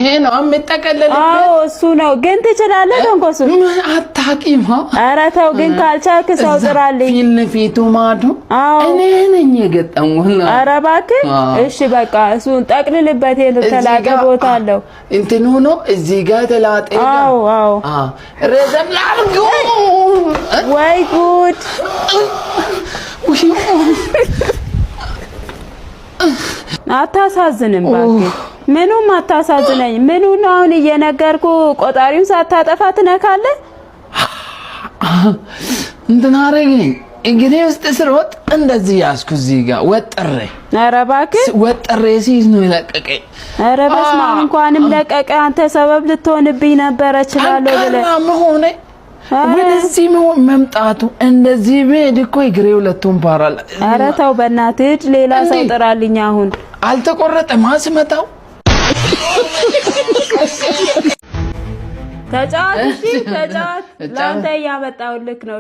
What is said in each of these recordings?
هنا عم تكلل እሱ ነው ግን ትችላለህ ተንኮሱ አታቂማ አራታው ግን ካልቻልክ ሰው ጥራልኝ ፊቱ ማዱ እኔ ነኝ የገጠሙና አረባክ እሺ በቃ እሱን ጠቅልልበት የተላቀቦታለው እንትን ሆኖ እዚህ ጋር ተላጤ አዎ ረዘም ላርጉ ወይ ጉድ አታሳዝንም ባክ ምኑም አታሳዝነኝ ምኑ ነው አሁን እየነገርኩ ቆጣሪውን ሳታጠፋ ትነካለህ እንትን አረጋኝ እንግዲህ ውስጥ ስሮጥ እንደዚህ ያስኩ እዚህ ጋር ወጥሬ አረባክ ወጥሬ ሲዝ ነው ለቀቀኝ አረባስማ እንኳንም ለቀቀ አንተ ሰበብ ልትሆንብኝ ነበር እችላለሁ ብለህ መሆኔ ወደዚህ መምጣቱ እንደዚህ በድኮ ይግሬ ሁለቱም ፓራል አረታው በእናትህ ሌላ ሰው ጥራልኝ አሁን አልተቆረጠ ማስመታው ተጫት ላንተ ያመጣውልክ ነው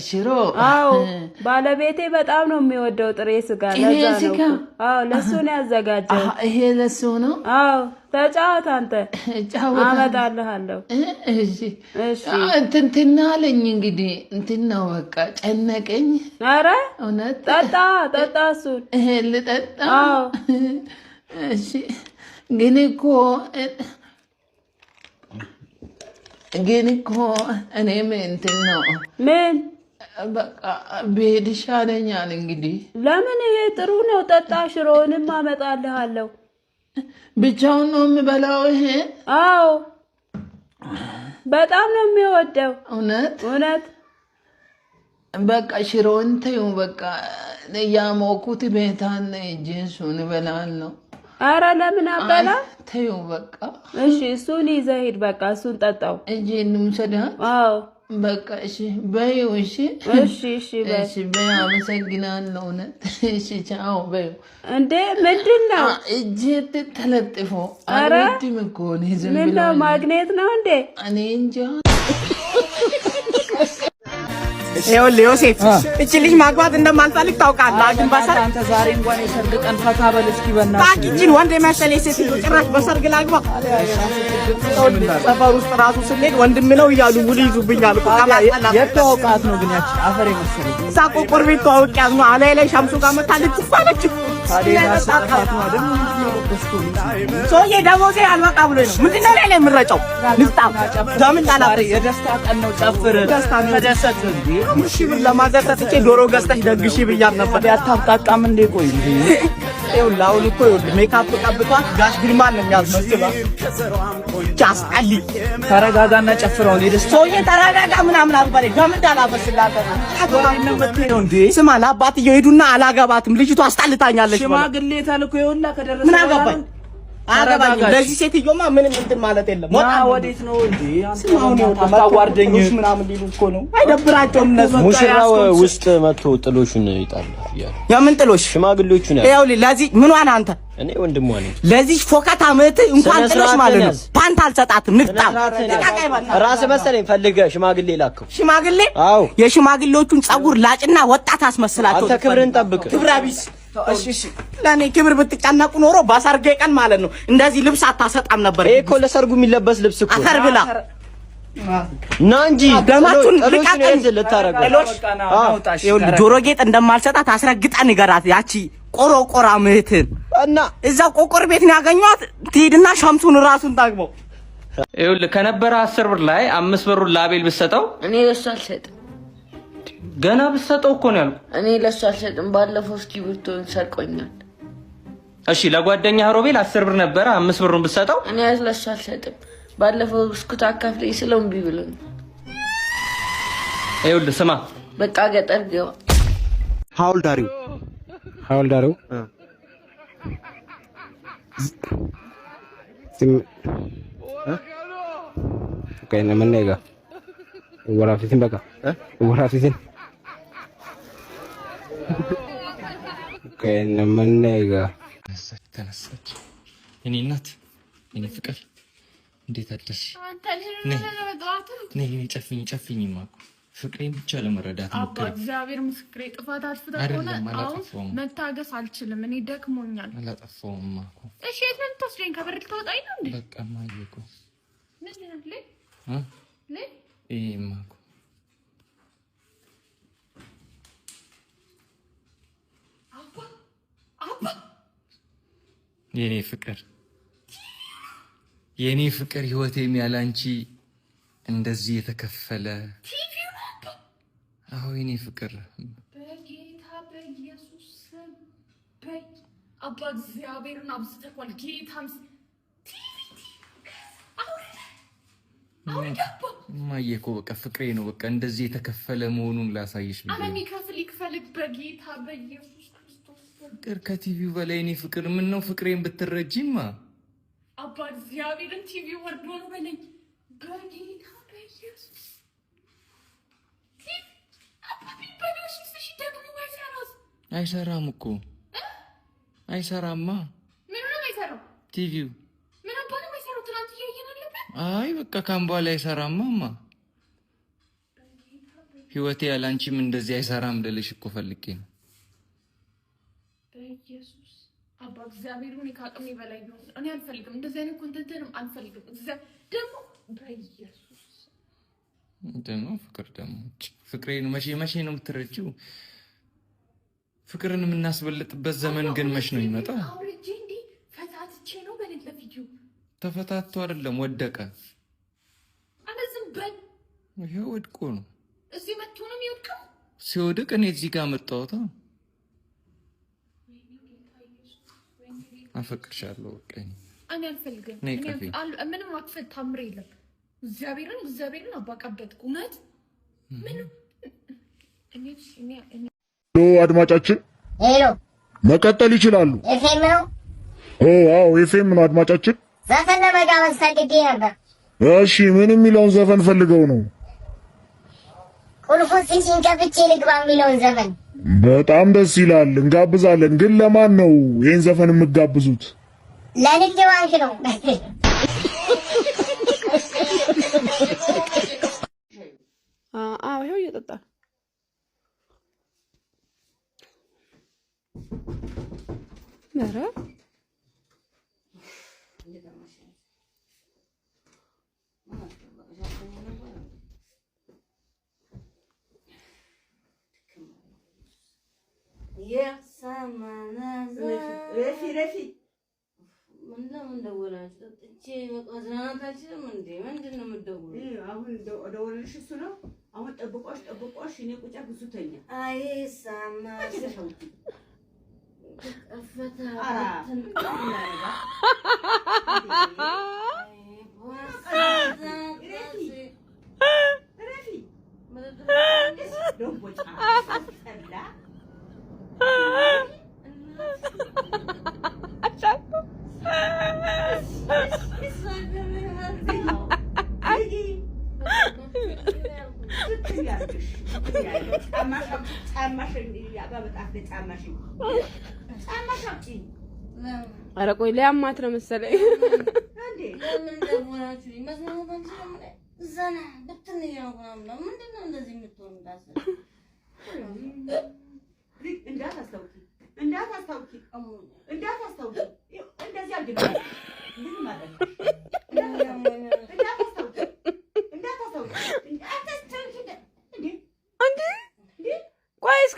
ሽሮ አዎ ባለቤቴ በጣም ነው የሚወደው ጥሬ ስጋ ለዛ ነው አዎ ለሱ ነው ያዘጋጀው ይሄ ለሱ ነው አዎ ተጫት አንተ አመጣልሃለሁ እሺ እንትናለኝ እንግዲህ እንትናው በቃ ጨነቀኝ አረ እውነት ጠጣ እሱን ልጠጣ አዎ እሺ ግን እኮ እኔ እንትን ነው ምን በቃ ቤድ ይሻለኛል እንግዲህ ለምን ይሄ ጥሩ ነው ጠጣ ሽሮንም አመጣልሃለሁ ብቻውን ነው የምበላው ይሄ አዎ በጣም ነው የሚወደው እውነት በቃ ሽሮን ተይው በቃ ያሞኩት ቤታን ጂንሱን በላልነው አረ ለምን አበላ ተይው በቃ እሺ እሱን ይዘሂድ በቃ እሱን ጠጣው እጂንም ሰዳ አዎ በቃ እሺ በይው እሺ በይ አመሰግናለሁ እሺ ቻው በይው እንዴ ምንድነው እጂ ተለጥፎ አረድም እኮ ነው ዝም ብሎ ምንድነው ማግኔት ነው እንዴ እኔ እንጃ ይኸውልህ ዮሴፍ እቺ ልጅ ማግባት እንደማልፈልግ ታውቃለህ ግን በሰርግ አንተ ዛሬ እንኳን የሰርግ ቀን ፈታ በል እስኪ በእናትህ ታቂችን ወንድ የመሰለ ሴት ጭራሽ በሰርግ ላግባ ሰፈር ውስጥ ራሱ ስንሄድ ወንድም ነው እያሉ ውል ይዙብኛል እኮ የተዋወቃት ነው ግን ያቺ አፈር የመሰለኝ እዛ ቆቆር ቤት ተዋውቂያት ነው አላይ ላይ ሻምሱ ጋር መታለች ትፋለች ሰውዬ ደሞዜ አልበቃ ብሎኝ ነው ምንድነው ላይ የምረጨው ንፍጣም ዳምን ጣላ የደስታ ቀን ነው ጨፍር ተደሰት እንዴ እሺ ብር ለማዘርጠት እቺ ዶሮ ገዝተሽ ደግሺ ብያት ነበር ያታጣቃም እንዴ ቆይ እንዴ ይኸውልህ አሁን እኮ ሜካፕ ቀብቷት ጋሽ ግርማን ነው የሚያስመስለው ጃስአሊ ተረጋጋና ጨፍረው ለደስ ሰውዬ ተረጋጋ ምናምን አልባለ ዳምን ጣላ በስላተ ነው መጥተው እንዴ ስማ ለአባትየው ሄዱና አላገባትም ልጅቷ አስጣልታኛለች ሽማግሌ ታልኩ ይወላ ከደረሰ ምን አገባኝ አገባኝ ለዚህ ሴትዮማ ምንም እንትን ማለት የለም ወዴት ነው እንዴ አንተ ታዋርደኝ ምናምን ሊሉ እኮ ነው አይደብራቸውም እነሱ ሙሽራው ውስጥ መጥቶ ጥሎሽን ይጣላል ይያል የምን ጥሎሽ ሽማግሌዎቹ ነው ያው ለዚህ ምን ዋና አንተ እኔ ወንድሟ ነኝ ለዚህ ፎከታ ምት እንኳን ጥሎሽ ማለት ነው ፓንት አልሰጣትም ንፍጣም ራስ መሰለኝ ፈልገ ሽማግሌ ላከው ሽማግሌ አዎ የሽማግሌዎቹን ጸጉር ላጭና ወጣት አስመስላቸው አንተ ክብርን ጠብቅ ክብራቢስ እሺ ለኔ ክብር ብትጨነቁ ኖሮ ባሰርጌ ቀን ማለት ነው እንደዚህ ልብስ አታሰጣም ነበር እኮ ለሰርጉ የሚለበስ ልብስ እኮ አፈር ብላ ናንጂ ደማቱን ልቃቀን ልታረጋው ይኸውልህ ጆሮ ጌጥ እንደማልሰጣት አስረግጣ ንገራት ያቺ ቆሮቆራ ምህትን እና እዛ ቆቆር ቤት ነው ያገኘኋት ትሄድና ሻምሱን ራሱን ታግበው ይኸውልህ ከነበረ 10 ብር ላይ 5 ብሩን ላቤል ብሰጠው እኔ ለሱ አልሰጥም ገና ብሰጠው እኮ ነው ያልኩ እኔ ለሱ አልሰጥም ባለፈው እስኪብርቶን ሰርቆኛል እሺ ለጓደኛ ሮቤል 10 ብር ነበረ 5 ብሩን ብሰጠው እኔ ለሱ አልሰጥም ባለፈው ብስኩት አካፍለኝ ስለምቢ ብሎኝ ይኸውልህ ስማ በቃ ገጠር ገባ ሐውልዳሪው ከእነ መነጋ ወራፊትን በቃ ወራፊትን ከእነ መነጋ ተነሳች እኔ እናት እኔ ፍቅር እንዴት አደርሽ ነይ ጨፍኝ ማኩ ፍቅሬን ብቻ ለመረዳት ሞክር። እግዚአብሔር ምስክሬ ጥፋት አጥፍተህ ከሆነ አሁን መታገስ አልችልም። እኔ ደክሞኛል። አላጠፋሁም እኮ። እሺ የት ነው የምትወስደኝ? ከበር ልትወጣኝ ነው እንዴ? በቃ እማዬ እኮ ምንድን ነው ልይ ይሄማ እኮ የኔ ፍቅር ህይወቴም ያላንቺ እንደዚህ የተከፈለ አዎ የኔ ፍቅር በጌታ በኢየሱስ ስም በይ አባ እግዚአብሔርን አብዝተኳል። ጌታም እማዬ እኮ በቃ ፍቅሬ ነው። በቃ እንደዚህ የተከፈለ መሆኑን ላሳይሽ ብዬ አለኝ። ይክፈልክ በጌታ በኢየሱስ ክርስቶስ ፍቅር ከቲቪው በላይ እኔ ፍቅር ምን ነው ፍቅሬን ብትረጂማ አባ እግዚአብሔርን ቲቪው ወርዶ ነው በለኝ በጌታ በኢየሱስ አይሰራም እኮ አይሰራማ። ምን ነው አይሰራም? ቲቪው ምን አባን አይሰራው? ትናንት እያየን አለበት። አይ በቃ ካምባላ አይሰራማማ። ህይወቴ ያላንቺም እንደዚህ አይሰራም ልልሽ እኮ ፈልጌ ነው። በኢየሱስ አባ እግዚአብሔርን ከአቅሜ በላይ ነው። እኔ አልፈልግም እንደዚህ አይነት ኮንተንትንም አልፈልግም። ደግሞ በኢየሱስ ደግሞ ፍቅር ደግሞ ፍቅሬን መቼ ነው የምትረጂው? ፍቅርን የምናስበልጥበት ዘመን ግን መች ነው የሚመጣው? አውርጄ እንዴ ፈታትቼ ነው በሌለ ቪዲዮ ተፈታቶ አይደለም ወደቀ። አለዝም በል ይሄ ወድቆ ነው እዚህ መጥቶ ነው የሚወድቀው። ሲወድቅ እኔ እዚህ ጋር መጣሁት። አፈቅርሻለሁ። በቃ እኔ አልፈልግም። ምንም አትፈል ታምሬ የለም። እግዚአብሔርን አባቃበት ቁመት ምንም አድማጫችን ሄሎ መቀጠል ይችላሉ። ኤፍኤም ነው? አዎ ኤፍኤም ነው። አድማጫችን ዘፈን ለመጋበዝ ፈልጌ ነበር። እሺ ምን የሚለውን ዘፈን ፈልገው ነው? ቁልፉን ሲንሲን ከፍቼ ልግባ የሚለውን ዘፈን። በጣም ደስ ይላል፣ እንጋብዛለን። ግን ለማን ነው ይሄን ዘፈን የምትጋብዙት? ለንግድ ባንክ ነው። ይኸው እየጠጣ ኧረ ረፊ ምንድነው ደወላችሁ? እቺ መቆዝናናታችንም እንዴ ምንድነው የምትደውሉ? አሁን ደወልልሽ እሱ ነው። አሁን ጠብቆሽ እኔ ቁጫ ብዙተኛ አይሰማ ኧረ ቆይ ሊያማት ነው መሰለኝ።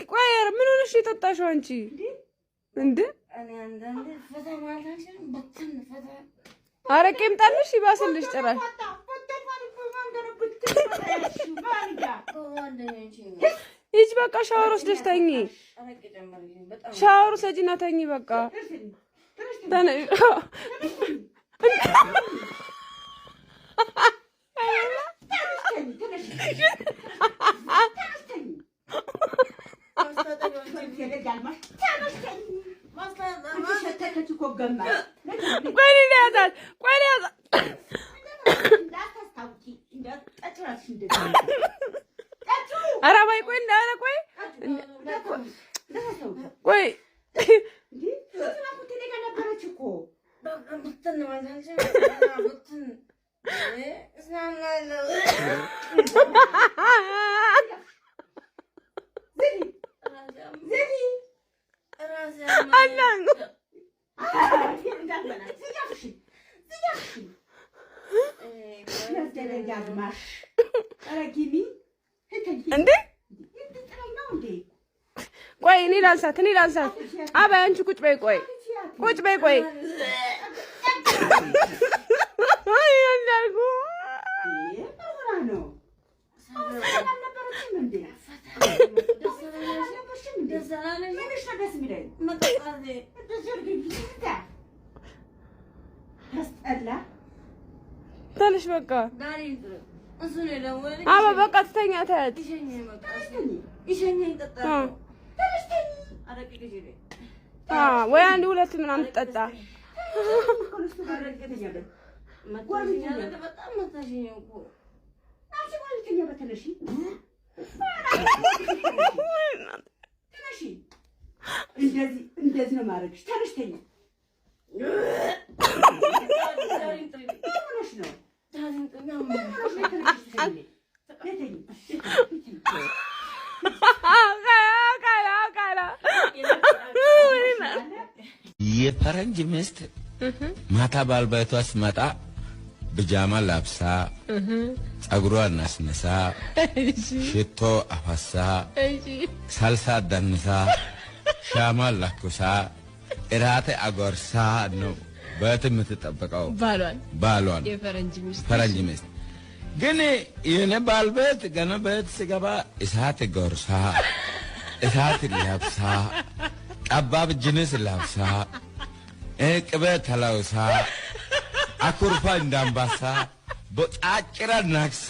ቆይ ምን ሆነሽ የጠጣሽው አንቺ እንዴ? አረቄም ጣልሽ ይባስልሽ ጭራሽ። ሂጂ በቃ ሻወር ወስደሽ ተኚ። ሻወር ወስጂና ተኚ በቃ ተነሽ። ቆይ እንዴ ቆይ እኔ ላንሳት አባይ አንቺ ቁጭ በይ ቆይ አይ ያንዳልኩ ተነሽ በቃ አባ በቃ ትተኛ ታያት ወይ አንድ ሁለት ምናምን ትጠጣ እንደዚህ ነው ማድረግሽ። ተነሽ ተኝ የፈረንጅ ሚስት ማታ ባልባይቷ ስትመጣ ብጃማ ለብሳ ጸጉሯን አስነሳ ሽቶ አፈሳ ሳልሳ ደንሳ ሻማ ለኩሳ እራተ አጎርሳ ነው በት የምትጠብቀው ባሏን የፈረንጅ ሚስት ግን የኔ ባልበት ገና በት ሲገባ እሳት ጎርሳ እሳት ለብሳ ጠባብ ጅንስ ለብሳ ቅቤ ተለውሳ አኩርፋ እንዳንባሳ በጫጭራ ናክሳ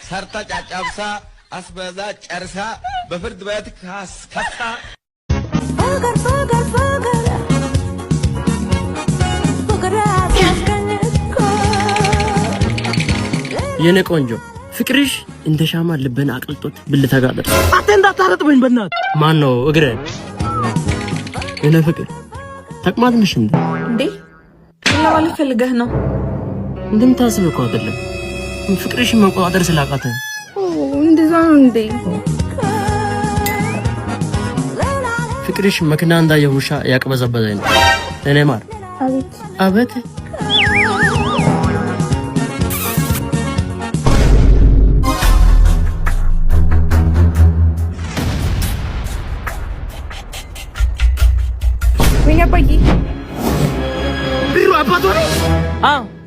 ሰርታ ጫጫብሳ አስበዛ ጨርሳ በፍርድ ቤት ከሳ የኔ ቆንጆ ፍቅርሽ እንደ ሻማ ልብን አቅልጦት ብልታ ጋር ደርሶ አቴ እንዳታረጥበኝ በእናትህ ማን ነው እግረ የኔ ፍቅር ተቅማጥ ነሽ እንዴ ለማለት ፈልገህ ነው እንደምታስብ እኮ አይደለም ፍቅርሽ መቆጣጠር ስላቃተ እንደዛ ነው እንዴ ፍቅርሽ መኪና እንዳየ ውሻ ያቅበዘበዘኝ ነው እኔ ማር አቤት ብሩ አባቶ ነው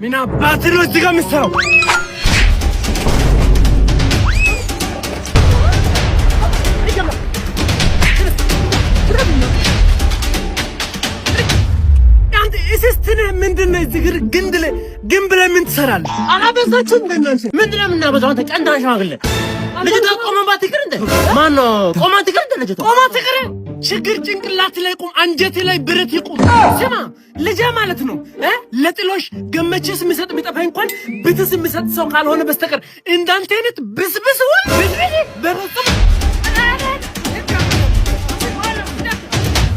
ሚና ባትሪ እዚህ ጋር የምትሰራው አንተ እስስትን ምንድነው እዚህ ግንብ ላይ ምን ትሰራለህ? አላበዛችሁም እንደናንተ ምንድነው የምናበዛው? አንተ ቀንዳ ሽማግሌ ልጅቷ ቆመባት ይቅር እንደ ማነው ቆማት ይቅር እንደ ልጅቷ ቆማት ይቅር ችግር ጭንቅላት ላይ ቁም አንጀቴ ላይ ብረት ይቁም። ስማ ልጄ ማለት ነው ለጥሎሽ ገመችስ የሚሰጥ ቢጠፋኝ እንኳን ብትስ የሚሰጥ ሰው ካልሆነ በስተቀር እንዳንተ አይነት ብስብስ ወይ በረጥም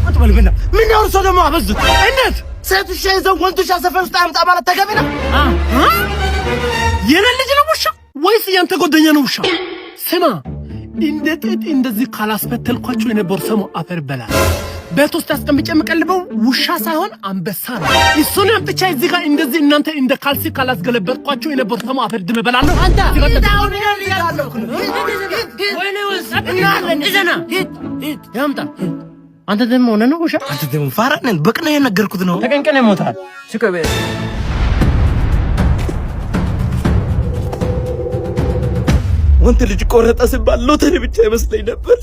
አጥበልበላ ምን ያወርሶ ደግሞ አበዙት። እንዴት ሴት ውሻ ይዘው ወንድ ውሻ ሰፈር ውስጥ አምጣ ማለት ተገቢ ነው? የኔ ልጅ ነው ውሻ ወይስ ያንተ ጓደኛ ነው ውሻ? ስማ እንደ ጥጥ እንደዚህ ካላስፈተልኳቸው የነበሩ ሰሞ አፈር በላል ቤት ውስጥ አስቀምጬ የምቀልበው ውሻ ሳይሆን አንበሳ ነው። እሱን አምጥቼ እዚህ ጋር እንደዚህ እናንተ እንደ ካልሲ ካላስገለበጥኳቸው የነበሩ ሰሞ አፈር ድም በላለሁ። አንተ ይዳውን ያለው ወይኔ ወሰድና ለነዘና ሂድ ያምጣ አንተ ደግሞ ሆነ ነው ውሻ አንተ ደግሞ ፋራነን በቅነ የነገርኩት ነው ተቀንቀነ ሞታል ሽከበ ወንት ልጅ ቆረጠ ሲባል ሎተሪ ብቻ ይመስለኝ ነበር።